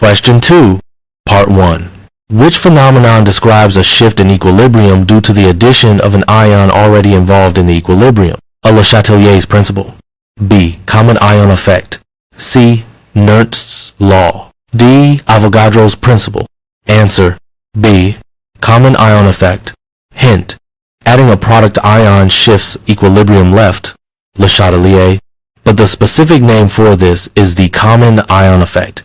Question 2, Part 1. Which phenomenon describes a shift in equilibrium due to the addition of an ion already involved in the equilibrium? A Le Chatelier's principle. B. Common ion effect. C. Nernst's law. D. Avogadro's principle. Answer: B. Common ion effect. Hint: adding a product ion shifts equilibrium left, Le Chatelier, but the specific name for this is the common ion effect.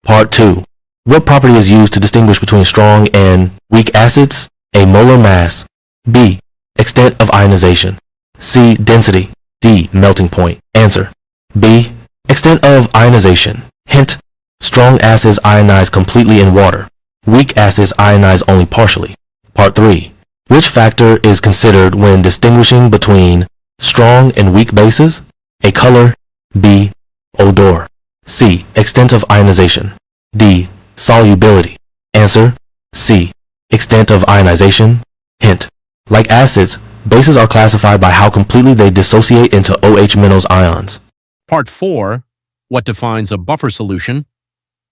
Part 2. What property is used to distinguish between strong and weak acids? A. Molar mass. B. Extent of ionization. C. Density. D. Melting point. Answer: B. Extent of ionization. Hint: strong acids ionize completely in water. Weak acids ionize only partially. Part 3. Which factor is considered when distinguishing between strong and weak bases? A. Color. B. Odor. C. Extent of ionization. D. Solubility. Answer: C. Extent of ionization. Hint: like acids, bases are classified by how completely they dissociate into OH- ions. Part 4. What defines a buffer solution?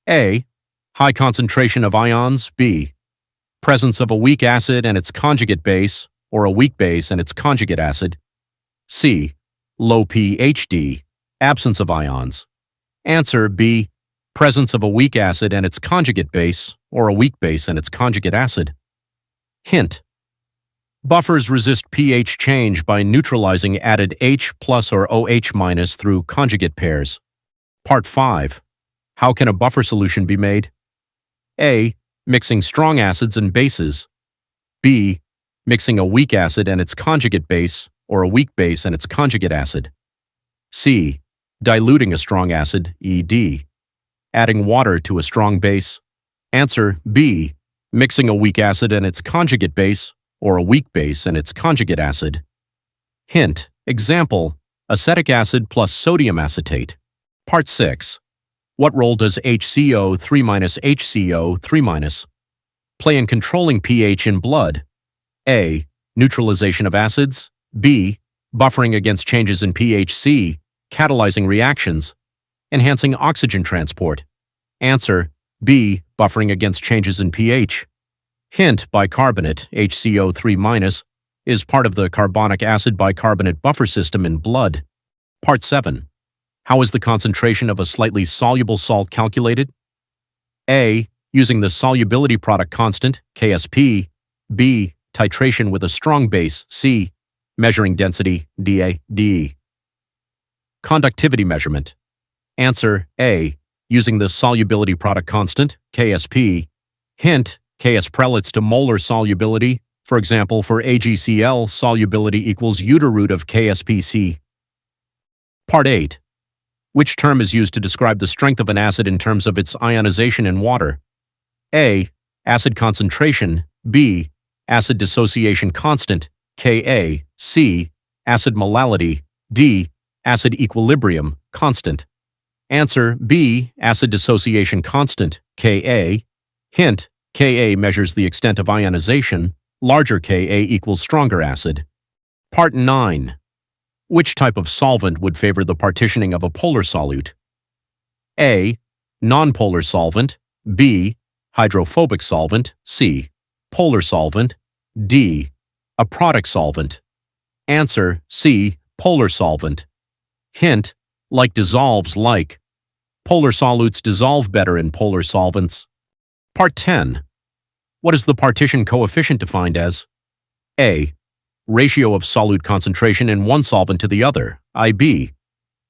A. High concentration of ions. B. Presence of a weak acid and its conjugate base, or a weak base and its conjugate acid. C. Low pH. D. Absence of ions. Answer: B. Presence of a weak acid and its conjugate base, or a weak base and its conjugate acid. Hint: buffers resist pH change by neutralizing added H+ or OH- through conjugate pairs. Part 5. How can a buffer solution be made? A. Mixing strong acids and bases. B. Mixing a weak acid and its conjugate base, or a weak base and its conjugate acid. C. Diluting a strong acid, e.g., adding water to a strong base. Answer: B. Mixing a weak acid and its conjugate base, or a weak base and its conjugate acid. Hint: example, acetic acid plus sodium acetate. Part 6. What role does HCO3-HCO3- play in controlling pH in blood? A. Neutralization of acids. B. Buffering against changes in pH. C. Catalyzing reactions. Enhancing oxygen transport. Answer: B. Buffering against changes in pH. Hint: bicarbonate, HCO3-, is part of the carbonic acid bicarbonate buffer system in blood. Part 7. How is the concentration of a slightly soluble salt calculated? A. Using the solubility product constant, KSP. B. Titration with a strong base. C. Measuring density, DA/DE. Conductivity measurement. Answer: A. Using the solubility product constant, KSP. Hint: Ks prelates to molar solubility. For example, for AgCl, solubility equals u⁻√ of KSPC. Part 8. Which term is used to describe the strength of an acid in terms of its ionization in water? A. Acid concentration. B. Acid dissociation constant, Ka. C. Acid molality. D. Acid equilibrium constant. Answer: B. Acid dissociation constant, Ka. Hint: Ka measures the extent of ionization. Larger Ka equals stronger acid. Part 9. Which type of solvent would favor the partitioning of a polar solute? A. Nonpolar solvent. B. Hydrophobic solvent. C. Polar solvent. D. A product solvent. Answer: C. Polar solvent. Hint: like dissolves like. Polar solutes dissolve better in polar solvents. Part 10. What is the partition coefficient defined as? A. Ratio of solute concentration in one solvent to the other, IB.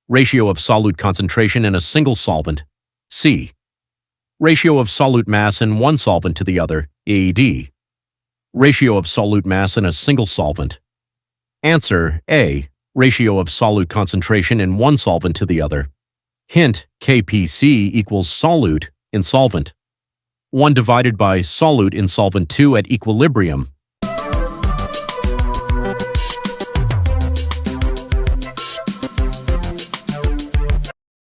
Ratio of solute concentration in a single solvent, C. Ratio of solute mass in one solvent to the other, AD. Ratio of solute mass in a single solvent. Answer: A. Ratio of solute concentration in one solvent to the other. Hint: KPC equals solute in solvent. 1 divided by solute in solvent 2 at equilibrium,